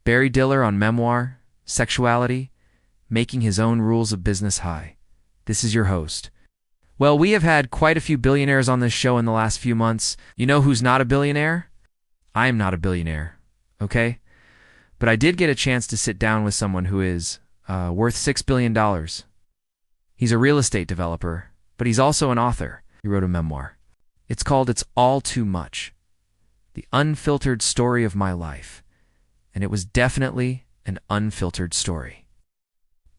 Barry Diller on Memoir, Sexuality, Making His Own Rules of Business High. This is your host. Well, we have had quite a few billionaires on this show in the last few months. You know who's not a billionaire? I am not a billionaire, okay? But I did get a chance to sit down with someone who is worth $6 billion. He's a real estate developer, but he's also an author. He wrote a memoir. It's called It's All Too Much, the unfiltered story of my life. And it was definitely an unfiltered story.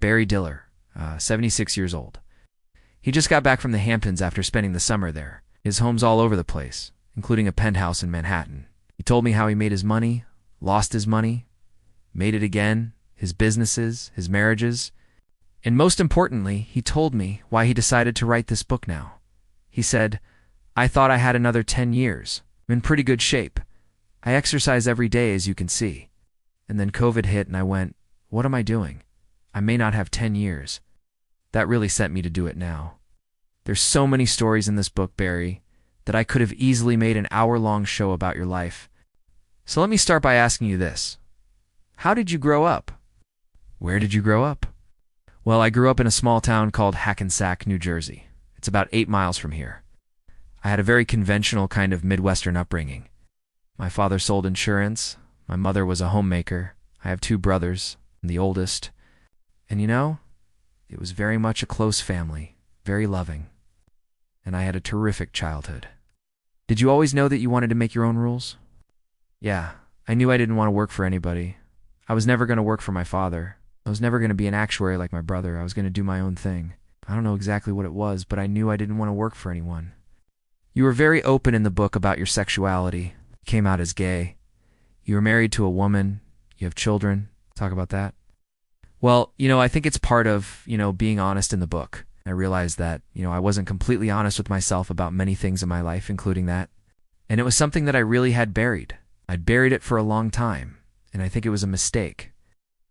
Barry Diller, 76 years old. He just got back from the Hamptons after spending the summer there. His home's all over the place, including a penthouse in Manhattan. He told me how he made his money, lost his money, made it again, his businesses, his marriages, and most importantly, he told me why he decided to write this book now. He said, "I thought I had another 10 years. I'm in pretty good shape. I exercise every day, as you can see. And then COVID hit and I went, what am I doing? I may not have 10 years. That really sent me to do it now." There's so many stories in this book, Barry, that I could have easily made an hour-long show about your life. So let me start by asking you this. How did you grow up? Where did you grow up? Well, I grew up in a small town called Hackensack, New Jersey. It's about 8 miles from here. I had a very conventional kind of Midwestern upbringing. My father sold insurance. My mother was a homemaker. I have 2 brothers. I'm the oldest. And you know, it was very much a close family, very loving. And I had a terrific childhood. Did you always know that you wanted to make your own rules? Yeah, I knew I didn't want to work for anybody. I was never going to work for my father. I was never going to be an actuary like my brother. I was going to do my own thing. I don't know exactly what it was, but I knew I didn't want to work for anyone. You were very open in the book about your sexuality. You came out as gay. You were married to a woman. You have children. Talk about that. Well, I think it's part of, being honest in the book. I realized that, I wasn't completely honest with myself about many things in my life, including that. And it was something that I really had buried. I'd buried it for a long time, and I think it was a mistake.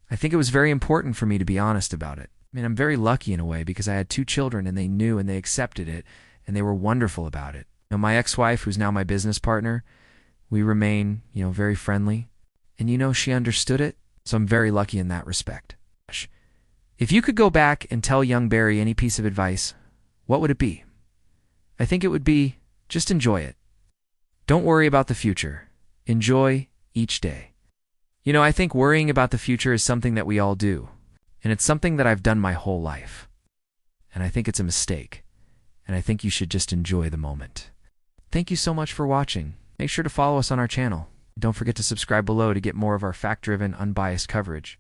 I think it was very important for me to be honest about it. I mean, I'm very lucky in a way because I had 2 children and they knew and they accepted it and they were wonderful about it. My ex-wife, who's now my business partner, we remain, very friendly. And she understood it, so I'm very lucky in that respect. If you could go back and tell young Barry any piece of advice, what would it be? I think it would be, just enjoy it. Don't worry about the future. Enjoy each day. I think worrying about the future is something that we all do, and it's something that I've done my whole life. And I think it's a mistake, and I think you should just enjoy the moment. Thank you so much for watching. Make sure to follow us on our channel. Don't forget to subscribe below to get more of our fact-driven, unbiased coverage.